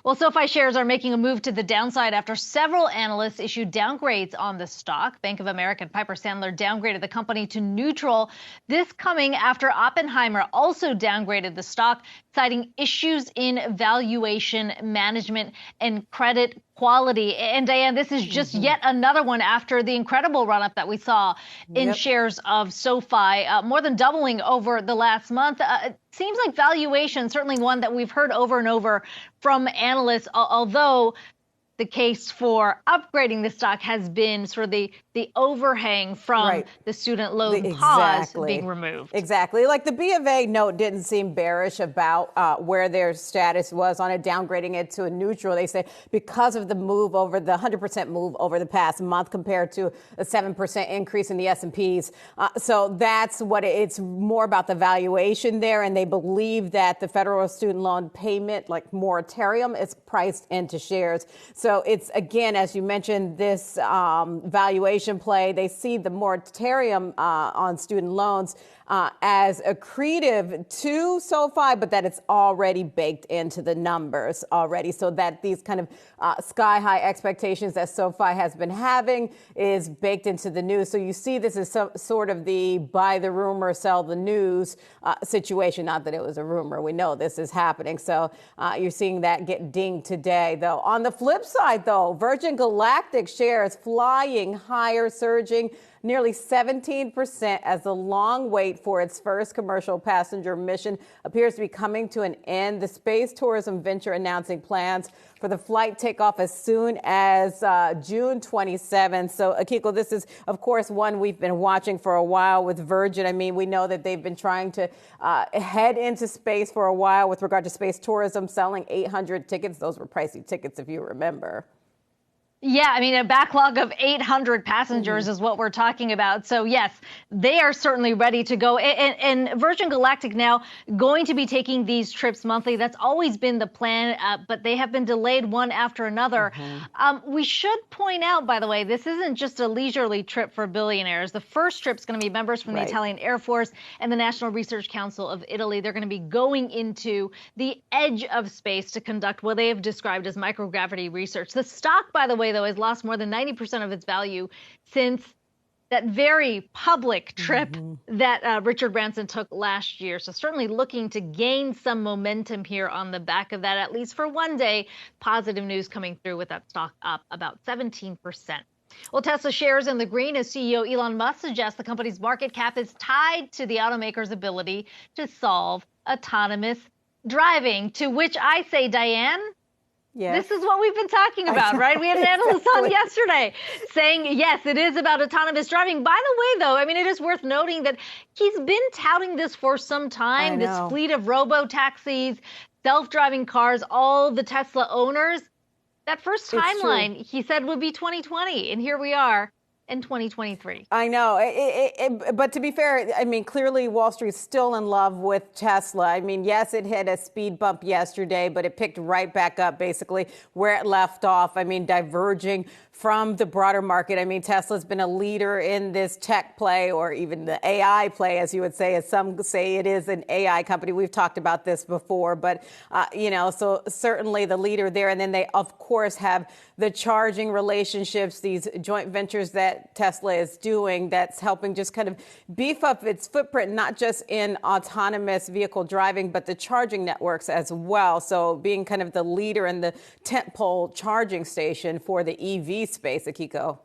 Well, SoFi shares are making a move to the downside after several analysts issued downgrades on the stock. Bank of America and Piper Sandler downgraded the company to neutral. This coming after Oppenheimer also downgraded the stock, citing issues in valuation management and credit quality. And Diane, this is just yet another one after the incredible run-up that we saw in shares of SoFi, more than doubling over the last month. Seems like valuation, certainly one that we've heard over and over from analysts, although the case for upgrading the stock has been sort of the overhang from the student loan pause being removed. Exactly. Like the B of A note didn't seem bearish about where their status was on it, downgrading it to a neutral. They say because of the move over the 100% move over the past month compared to a 7% increase in the S&Ps. So that's what it's more about, the valuation there. And they believe that the federal student loan payment, like moratorium, is priced into shares. So it's, again, as you mentioned, this valuation play. They see the moratorium on student loans as accretive to SoFi, but that it's already baked into the numbers already. So that these kind of sky high expectations that SoFi has been having is baked into the news. So you see this is sort of the buy the rumor, sell the news situation. Not that it was a rumor. We know this is happening. So you're seeing that get dinged today, though. On the flip side, though, Virgin Galactic shares flying higher, surging nearly 17% as the long wait for its first commercial passenger mission appears to be coming to an end. The space tourism venture announcing plans for the flight takeoff as soon as June 27th. So, Akiko, this is, of course, one we've been watching for a while with Virgin. I mean, we know that they've been trying to head into space for a while with regard to space tourism, selling 800 tickets. Those were pricey tickets, if you remember. Yeah, I mean, a backlog of 800 passengers is what we're talking about. So, yes, they are certainly ready to go. And Virgin Galactic now going to be taking these trips monthly. That's always been the plan, but they have been delayed one after another. We should point out, by the way, this isn't just a leisurely trip for billionaires. The first trip is going to be members from the Italian Air Force and the National Research Council of Italy. They're going to be going into the edge of space to conduct what they have described as microgravity research. The stock, by the way, though, has lost more than 90% of its value since that very public trip that Richard Branson took last year. So certainly looking to gain some momentum here on the back of that, at least for one day. Positive news coming through with that stock up about 17%. Well, Tesla shares in the green as CEO Elon Musk suggests the company's market cap is tied to the automaker's ability to solve autonomous driving, to which I say, Diane, this is what we've been talking about, right? We had an analyst on yesterday saying, yes, it is about autonomous driving. By the way, though, I mean, it is worth noting that he's been touting this for some time, this fleet of robo-taxis, self-driving cars, all the Tesla owners. That first timeline, he said, would be 2020. And here we are in 2023. I know. But to be fair, I mean, clearly Wall Street's still in love with Tesla. I mean, yes, it hit a speed bump yesterday, but it picked right back up basically where it left off. I mean, diverging from the broader market. I mean, Tesla's been a leader in this tech play, or even the AI play, as you would say, as some say it is an AI company. We've talked about this before, but, you know, so certainly the leader there. And then they, of course, have the charging relationships, these joint ventures that Tesla is doing that's helping just kind of beef up its footprint, not just in autonomous vehicle driving, but the charging networks as well. So being kind of the leader in the tentpole charging station for the EV space, Akiko.